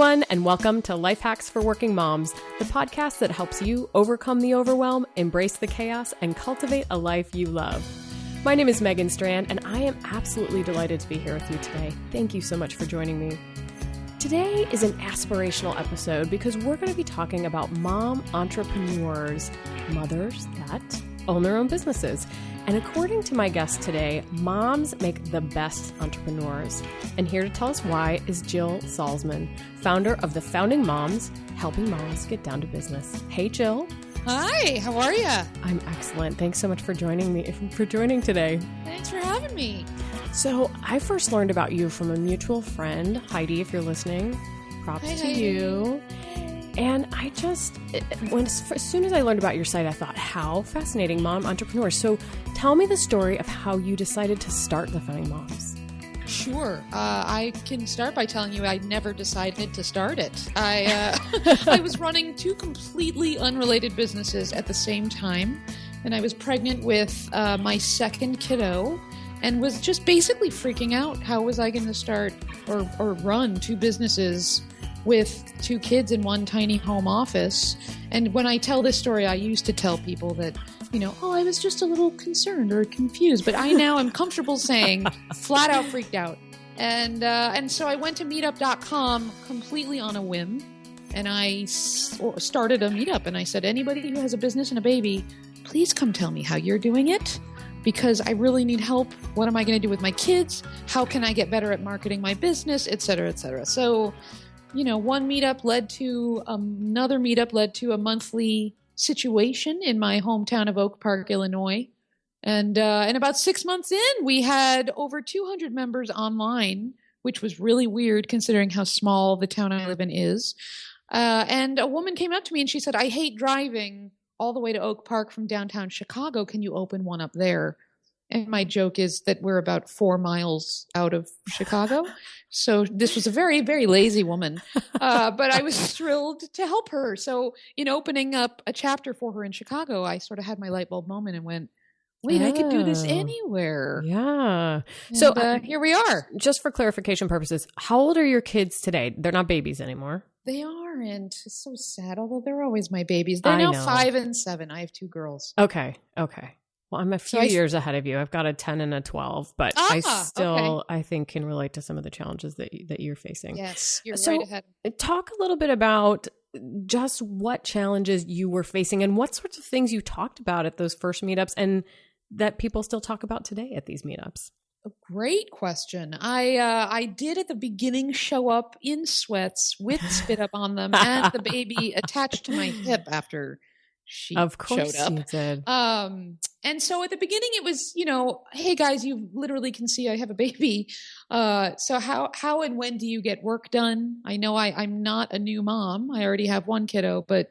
everyone, and welcome to Life Hacks for Working Moms, the podcast that helps you overcome the overwhelm, embrace the chaos, and cultivate a life you love. My name is Megan Strand, and I am absolutely delighted to be here with you today. Thank you so much for joining me. Today is an aspirational episode because we're going to be talking about mom entrepreneurs, mothers that own their own businesses. And according to my guest today, moms make the best entrepreneurs. And here to tell us why is Jill Salzman, founder of The Founding Moms, helping moms get down to business. Hey, Jill. Hi, how are you? I'm excellent. Thanks so much for joining today. Thanks for having me. So I first learned about you from a mutual friend, Heidi, if you're listening. Props to you. And I just, as soon as I learned about your site, I thought, how fascinating, mom entrepreneurs. So tell me the story of how you decided to start The Founding Moms. Sure. I can start by telling you I never decided to start it. I was running two completely unrelated businesses at the same time. And I was pregnant with my second kiddo and was just basically freaking out. How was I going to start or run two businesses with two kids in one tiny home office? And when I tell this story, I used to tell people that, I was just a little concerned or confused, but I now am comfortable saying flat out freaked out. And so I went to MeetUp.com completely on a whim, and I started a meetup, and I said, anybody who has a business and a baby, please come tell me how you're doing it, because I really need help. What am I going to do with my kids? How can I get better at marketing my business, et cetera, et cetera. So one meetup led to another meetup, led to a monthly situation in my hometown of Oak Park, Illinois. And about 6 months in, we had over 200 members online, which was really weird considering how small the town I live in is. And a woman came up to me and she said, I hate driving all the way to Oak Park from downtown Chicago. Can you open one up there? And my joke is that we're about 4 miles out of Chicago. So this was a very, very lazy woman. But I was thrilled to help her. So in opening up a chapter for her in Chicago, I sort of had my light bulb moment and went, wait, I could do this anywhere. Yeah. And, so here we are. Just for clarification purposes, how old are your kids today? They're not babies anymore. They are. And it's so sad, although they're always my babies. They're now 5 and 7. I have 2 girls. Okay. Well, I'm a few years ahead of you. I've got a 10 and a 12, but I still, I think, can relate to some of the challenges that you're facing. Yes, you're right ahead. Talk a little bit about just what challenges you were facing and what sorts of things you talked about at those first meetups and that people still talk about today at these meetups. A great question. I did at the beginning show up in sweats with spit up on them and the baby attached to my hip after she of course showed up. You did. And so at the beginning it was, hey guys, you literally can see I have a baby. So how and when do you get work done? I know I'm not a new mom. I already have one kiddo, but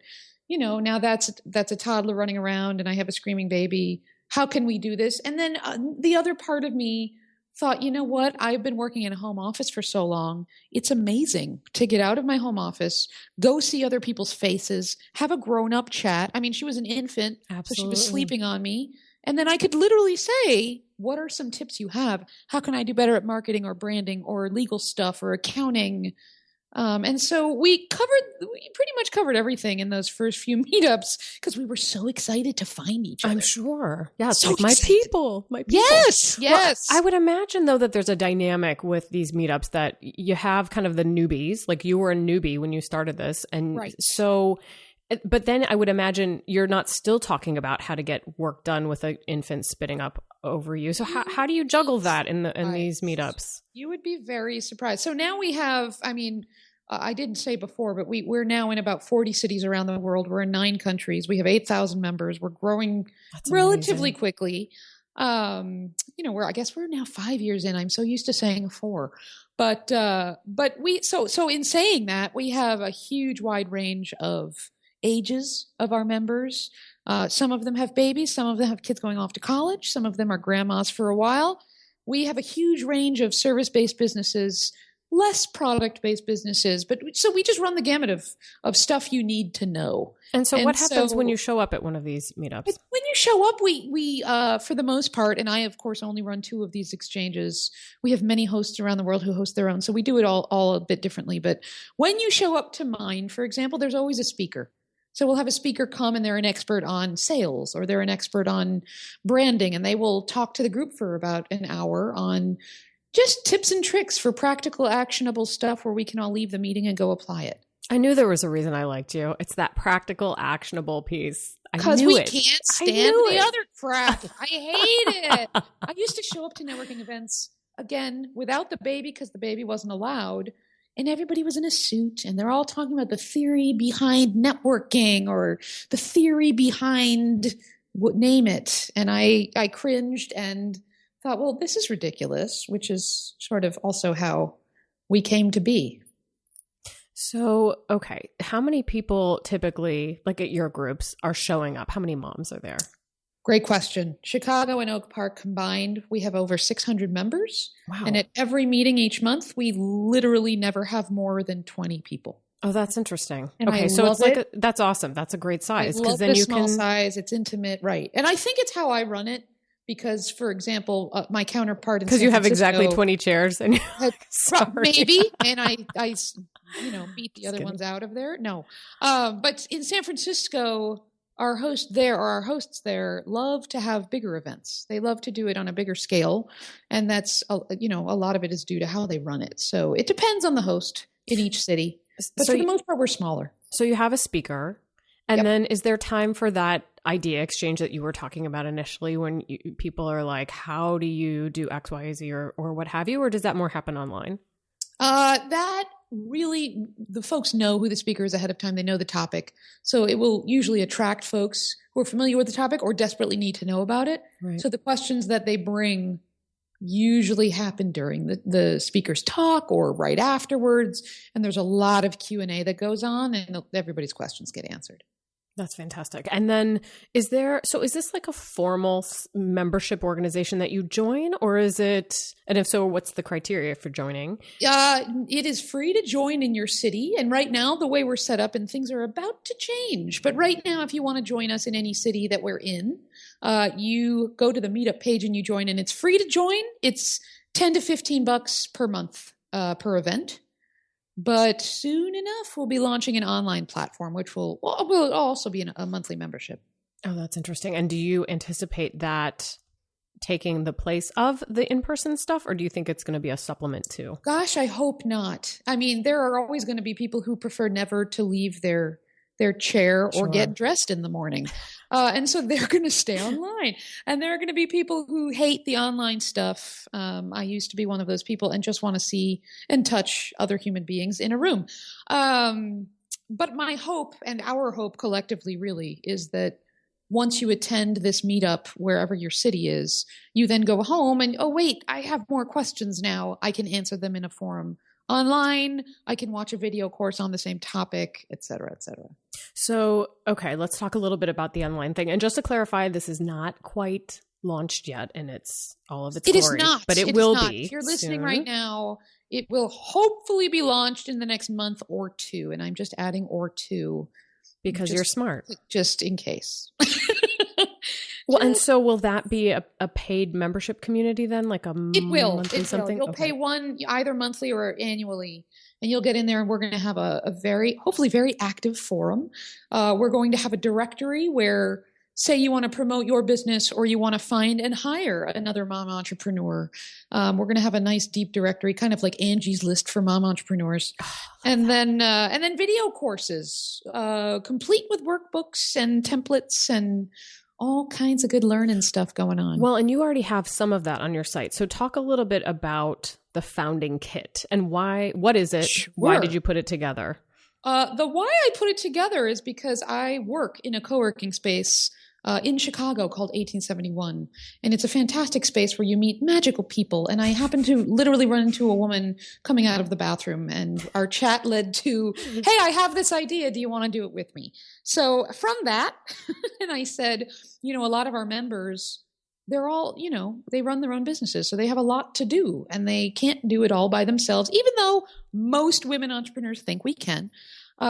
now that's a toddler running around and I have a screaming baby. How can we do this? And then the other part of me thought, you know what? I've been working in a home office for so long. It's amazing to get out of my home office, go see other people's faces, have a grown-up chat. I mean, she was an infant, Absolutely. So she was sleeping on me. And then I could literally say, what are some tips you have? How can I do better at marketing or branding or legal stuff or accounting? And so we pretty much covered everything in those first few meetups because we were so excited to find each other. I'm sure. Yeah, it's so like my people. Yes. Well, I would imagine, though, that there's a dynamic with these meetups that you have kind of the newbies, like you were a newbie when you started this. And right. So, but then I would imagine you're not still talking about how to get work done with an infant spitting up over you. So how do you juggle that in these meetups? You would be very surprised. So now we have, I didn't say before, but we're now in about 40 cities around the world. We're in 9 countries. We have 8,000 members. We're growing relatively quickly. I guess we're now 5 years in. I'm so used to saying 4, but so in saying that, we have a huge wide range of ages of our members. Some of them have babies. Some of them have kids going off to college. Some of them are grandmas for a while. We have a huge range of service-based businesses less product-based businesses. But so we just run the gamut of stuff you need to know. And so what happens when you show up at one of these meetups? When you show up, we for the most part, and I, of course, only run 2 of these exchanges. We have many hosts around the world who host their own. So we do it all a bit differently. But when you show up to mine, for example, there's always a speaker. So we'll have a speaker come and they're an expert on sales or they're an expert on branding, and they will talk to the group for about an hour on just tips and tricks for practical, actionable stuff where we can all leave the meeting and go apply it. I knew there was a reason I liked you. It's that practical, actionable piece. Because we can't stand the other crap. I hate it. I used to show up to networking events, again, without the baby because the baby wasn't allowed. And everybody was in a suit and they're all talking about the theory behind networking or the theory behind name it. And I cringed and thought, well, this is ridiculous, which is sort of also how we came to be. So, okay. How many people typically, like at your groups, are showing up? How many moms are there? Great question. Chicago and Oak Park combined, we have over 600 members. Wow. And at every meeting each month, we literally never have more than 20 people. Oh, that's interesting. And okay, I so love it's like that's awesome. That's a great size. I love then the you small can size. It's intimate, right? And I think it's how I run it because, for example, my counterpart in San because you have Francisco, exactly 20 chairs and maybe, and I beat the other ones out of there. No, but in San Francisco, our hosts there love to have bigger events. They love to do it on a bigger scale. And that's, a lot of it is due to how they run it. So it depends on the host in each city. But for the most part, we're smaller. So you have a speaker. And then is there time for that idea exchange that you were talking about initially when people are like, how do you do X, Y, Z or what have you? Or does that more happen online? That really, the folks know who the speaker is ahead of time. They know the topic. So it will usually attract folks who are familiar with the topic or desperately need to know about it. Right. So the questions that they bring usually happen during the speaker's talk or right afterwards. And there's a lot of Q&A that goes on and everybody's questions get answered. That's fantastic. And then is this like a formal membership organization that you join, or is it, and if so, what's the criteria for joining? It is free to join in your city. And right now, the way we're set up, and things are about to change, but right now, if you want to join us in any city that we're in, you go to the MeetUp page and you join, and it's free to join. It's $10 to $15 per month per event. But soon enough, we'll be launching an online platform, which will also be a monthly membership. Oh, that's interesting. And do you anticipate that taking the place of the in-person stuff, or do you think it's going to be a supplement too? Gosh, I hope not. I mean, there are always going to be people who prefer never to leave their chair or get dressed in the morning. And so they're going to stay online. And there are going to be people who hate the online stuff. I used to be one of those people and just want to see and touch other human beings in a room. But my hope and our hope collectively really is that once you attend this meetup, wherever your city is, you then go home and, oh, wait, I have more questions now. I can answer them in a forum online. I can watch a video course on the same topic, et cetera, et cetera. So, okay, let's talk a little bit about the online thing. And just to clarify, this is not quite launched yet, and it's all of its glory. It is not. But it will be. If you're listening soon. right now, it will hopefully be launched in the next month or two. And I'm just adding or two. Because you're smart. Just in case. Well, and so will that be a paid membership community then? Like monthly something? You'll pay one either monthly or annually, and you'll get in there, and we're going to have a hopefully very active forum. We're going to have a directory where, say you want to promote your business or you want to find and hire another mom entrepreneur. We're going to have a nice deep directory, kind of like Angie's list for mom entrepreneurs. And then video courses, complete with workbooks and templates and all kinds of good learning stuff going on. Well, and you already have some of that on your site. So talk a little bit about the founding kit and what is it? Sure. Why did you put it together? The why I put it together is because I work in a co-working space in Chicago called 1871. And it's a fantastic space where you meet magical people. And I happened to literally run into a woman coming out of the bathroom, and our chat led to, hey, I have this idea. Do you want to do it with me? So from that, and I said, a lot of our members they're all, they run their own businesses. So they have a lot to do and they can't do it all by themselves, even though most women entrepreneurs think we can.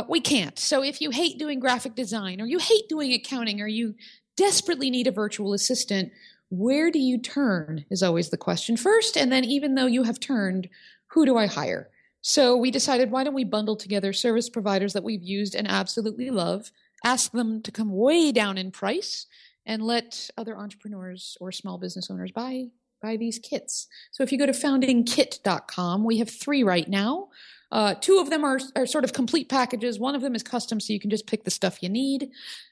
We can't. So if you hate doing graphic design or you hate doing accounting or you desperately need a virtual assistant, where do you turn is always the question first. And then even though you have turned, who do I hire? So we decided, why don't we bundle together service providers that we've used and absolutely love, ask them to come way down in price, and let other entrepreneurs or small business owners buy these kits. So if you go to foundingkit.com, we have 3 right now. 2 of them are sort of complete packages. One of them is custom, so you can just pick the stuff you need.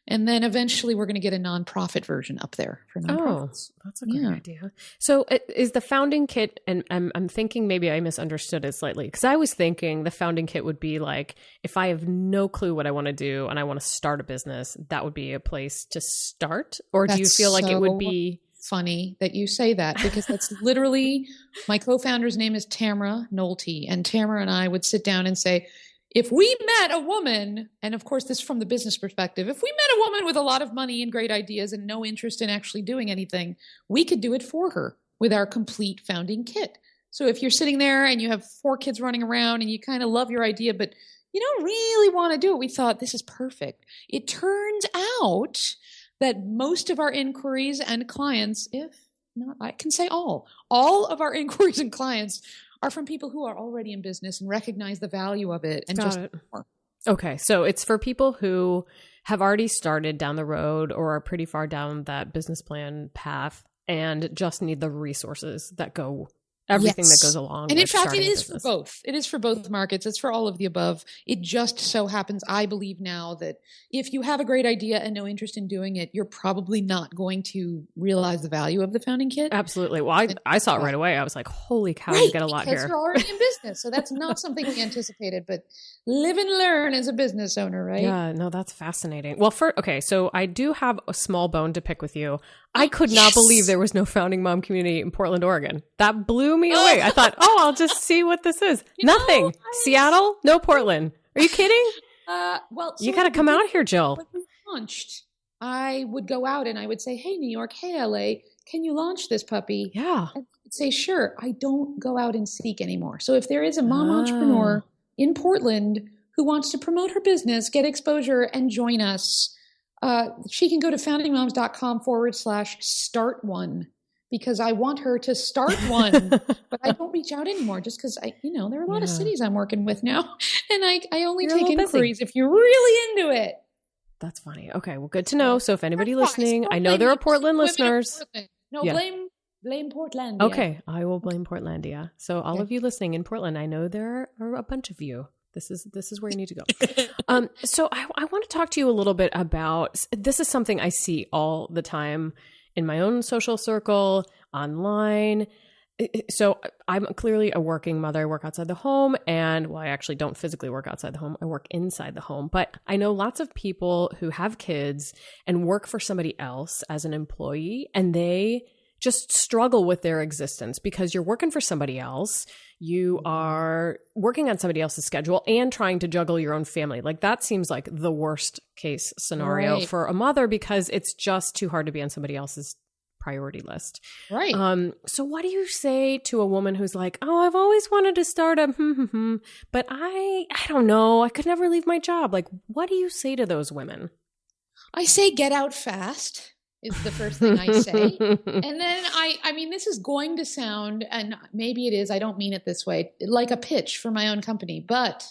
And then eventually we're going to get a nonprofit version up there for nonprofits. Oh, that's a great idea. So is the founding kit, and I'm thinking maybe I misunderstood it slightly, because I was thinking the founding kit would be like, if I have no clue what I want to do and I want to start a business, that would be a place to start? Or do you feel like it would be... Funny that you say that, because that's literally, my co-founder's name is Tamara Nolte, and Tamara and I would sit down and say, if we met a woman, and of course this is from the business perspective, if we met a woman with a lot of money and great ideas and no interest in actually doing anything, we could do it for her with our complete founding kit. So if you're sitting there and you have 4 kids running around and you kind of love your idea, but you don't really want to do it, we thought this is perfect. It turns out that most of our inquiries and clients, if not, I can say all of our inquiries and clients are from people who are already in business and recognize the value of it and more. Okay. So it's for people who have already started down the road or are pretty far down that business plan path and just need the resources that go everything that goes along. And with in fact, it is business. for both. It is for both markets. It's for all of the above. It just so happens, I believe now, that if you have a great idea and no interest in doing it, you're probably not going to realize the value of the founding kit. Absolutely. Well, I saw it right away. I was like, holy cow, right, you get a lot here. Because you're already in business. So that's not something we anticipated, but live and learn as a business owner, right? Yeah, no, that's fascinating. Well, so I do have a small bone to pick with you. I could not believe there was no founding mom community in Portland, Oregon. That blew me away. I thought, I'll just see what this is. Nothing. Seattle, no Portland. Are you kidding? Well, you got to come out here, Jill. When we launched, I would go out and I would say, hey, New York, hey, LA, can you launch this puppy? Yeah. And I'd say, sure. I don't go out and seek anymore. So if there is a mom entrepreneur in Portland who wants to promote her business, get exposure, and join us, she can go to foundingmoms.com/start one, because I want her to start one, but I don't reach out anymore just because there are a lot of cities I'm working with now, and I only take inquiries if you're really into it. That's funny. Okay, well, good to know. So if anybody listening, I know there are Portland listeners. No, blame Portlandia. Okay, I will blame Portlandia. So all of you listening in Portland, I know there are a bunch of you. This is where you need to go. So I want to talk to you a little bit about, this is something I see all the time in my own social circle, online. So I'm clearly a working mother. I work outside the home, and I actually don't physically work outside the home. I work inside the home, but I know lots of people who have kids and work for somebody else as an employee, and they just struggle with their existence because you're working for somebody else. You are working on somebody else's schedule and trying to juggle your own family. Like that seems like the worst case scenario for a mother, because it's just too hard to be on somebody else's priority list. Right. So what do you say to a woman who's like, I've always wanted to start a but I don't know. I could never leave my job. Like, what do you say to those women? I say get out fast is the first thing I say. And then I mean, this is going to sound, and maybe it is, I don't mean it this way, like a pitch for my own company. But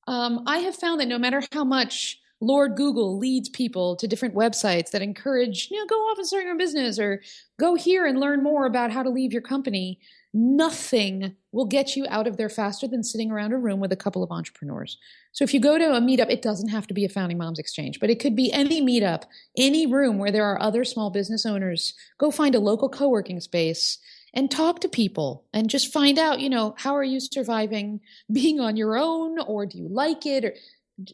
I have found that no matter how much Lord Google leads people to different websites that encourage, go off and start your own business, or go here and learn more about how to leave your company, nothing will get you out of there faster than sitting around a room with a couple of entrepreneurs. So if you go to a meetup, it doesn't have to be a Founding Moms Exchange, but it could be any meetup, any room where there are other small business owners. Go find a local co-working space and talk to people and just find out, how are you surviving being on your own, or do you like it? Or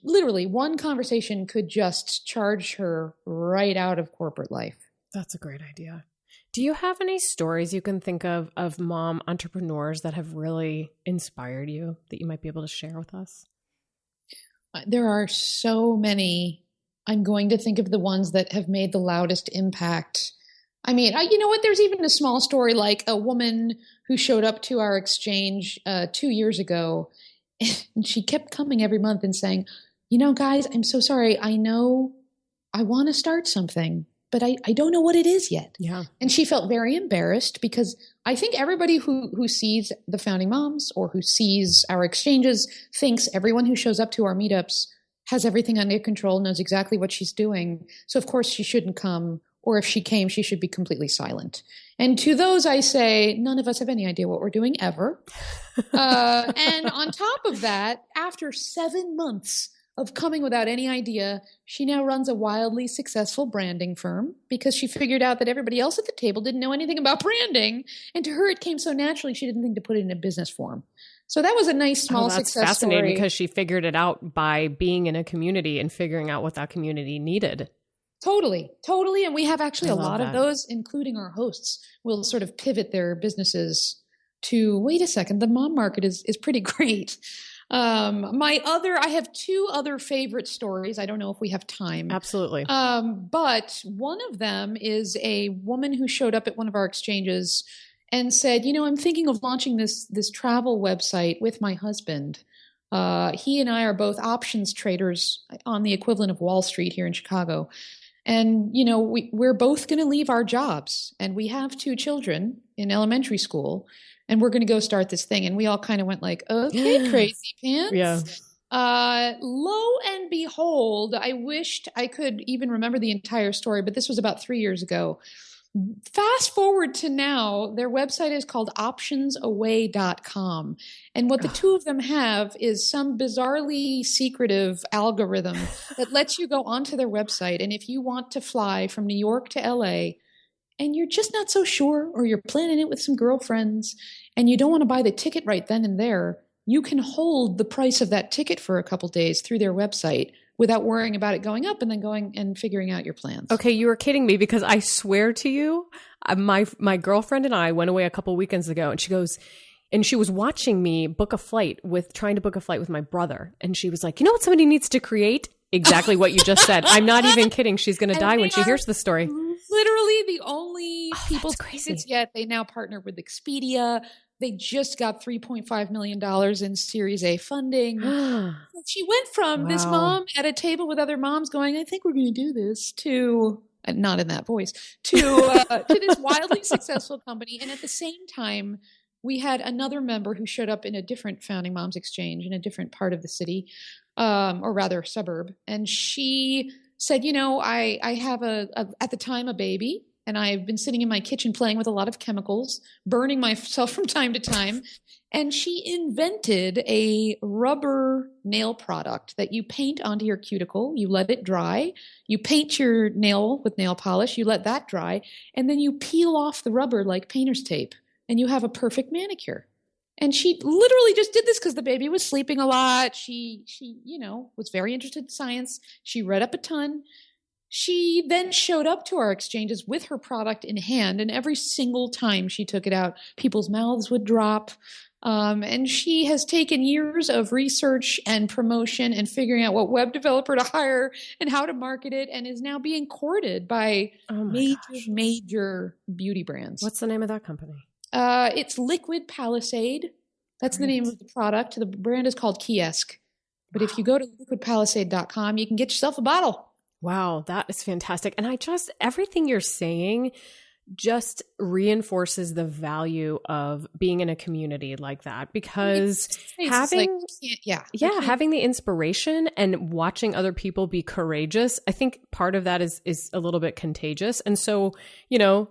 literally one conversation could just charge her right out of corporate life. That's a great idea. Do you have any stories you can think of mom entrepreneurs that have really inspired you that you might be able to share with us? There are so many. I'm going to think of the ones that have made the loudest impact. I mean, you know what? There's even a small story like a woman who showed up to our exchange 2 years ago, and she kept coming every month and saying, guys, I'm so sorry. I know I want to start something, but I don't know what it is yet. Yeah. And she felt very embarrassed because I think everybody who sees the Founding Moms or who sees our exchanges thinks everyone who shows up to our meetups has everything under control, knows exactly what she's doing. So of course she shouldn't come. Or if she came, she should be completely silent. And to those I say, none of us have any idea what we're doing ever. And on top of that, after 7 months of coming without any idea, she now runs a wildly successful branding firm because she figured out that everybody else at the table didn't know anything about branding. And to her, it came so naturally, she didn't think to put it in a business form. So that was a nice small success story. That's fascinating because she figured it out by being in a community and figuring out what that community needed. Totally. And we have actually a lot of those, including our hosts, will sort of pivot their businesses to, wait a second, the mom market is pretty great. I have 2 other favorite stories. I don't know if we have time. Absolutely. But one of them is a woman who showed up at one of our exchanges and said, I'm thinking of launching this travel website with my husband. He and I are both options traders on the equivalent of Wall Street here in Chicago. And, we're both going to leave our jobs, and we have 2 children in elementary school, and we're going to go start this thing. And we all kind of went like, okay, crazy pants. Yeah. Lo and behold, I wished I could even remember the entire story, but this was about 3 years ago. Fast forward to now, their website is called optionsaway.com. And what the 2 of them have is some bizarrely secretive algorithm that lets you go onto their website. And if you want to fly from New York to LA and you're just not so sure, or you're planning it with some girlfriends and you don't want to buy the ticket right then and there, you can hold the price of that ticket for a couple days through their website without worrying about it going up and then going and figuring out your plans. Okay, you were kidding me because I swear to you, my girlfriend and I went away a couple weekends ago, and she goes, and she was watching me trying to book a flight with my brother. And she was like, you know what somebody needs to create? Exactly what you just said. I'm not even kidding. She's going to die when she hears the story. Literally the only people crazy. Yet. They now partner with Expedia. They just got $3.5 million in Series A funding. She went from this mom at a table with other moms going, I think we're going to do this, to, and not in that voice, to this wildly successful company. And at the same time, we had another member who showed up in a different Founding Moms exchange in a different part of the city, or rather suburb. And she said, I have at the time, a baby. And I've been sitting in my kitchen playing with a lot of chemicals, burning myself from time to time. And she invented a rubber nail product that you paint onto your cuticle. You let it dry. You paint your nail with nail polish. You let that dry. And then you peel off the rubber like painter's tape. And you have a perfect manicure. And she literally just did this because the baby was sleeping a lot. She was very interested in science. She read up a ton. She then showed up to our exchanges with her product in hand, and every single time she took it out, people's mouths would drop. And she has taken years of research and promotion and figuring out what web developer to hire and how to market it, and is now being courted by major beauty brands. What's the name of that company? It's Liquid Palisade. That's the name of the product. The brand is called Kiosk. But if you go to liquidpalisade.com, you can get yourself a bottle. Wow, that is fantastic. And everything you're saying just reinforces the value of being in a community like that, because having the inspiration and watching other people be courageous, I think part of that is a little bit contagious. And so, you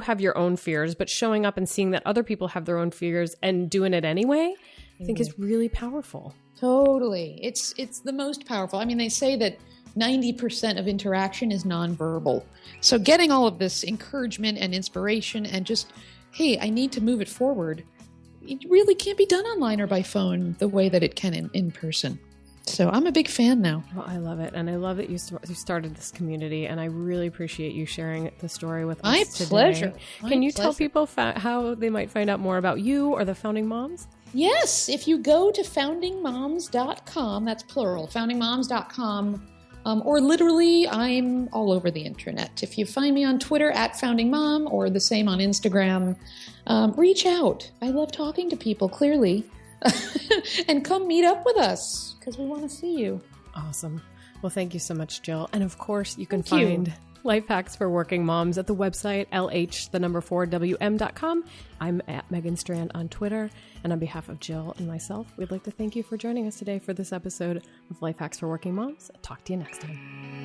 have your own fears, but showing up and seeing that other people have their own fears and doing it anyway, I think is really powerful. Totally. It's the most powerful. I mean, they say that 90% of interaction is nonverbal. So getting all of this encouragement and inspiration and just, hey, I need to move it forward, it really can't be done online or by phone the way that it can in person. So I'm a big fan now. Well, I love it. And I love that you started this community, and I really appreciate you sharing the story with us today. Pleasure. Can you tell people how they might find out more about you or the Founding Moms? Yes. If you go to foundingmoms.com, that's plural, foundingmoms.com, or literally, I'm all over the internet. If you find me on Twitter @FoundingMom or the same on Instagram, reach out. I love talking to people, clearly. And come meet up with us because we want to see you. Awesome. Well, thank you so much, Jill. And of course, you can find Life Hacks for Working Moms at the website lh4wm.com. I'm at Megan Strand on Twitter. And on behalf of Jill and myself, we'd like to thank you for joining us today for this episode of Life Hacks for Working Moms. Talk to you next time.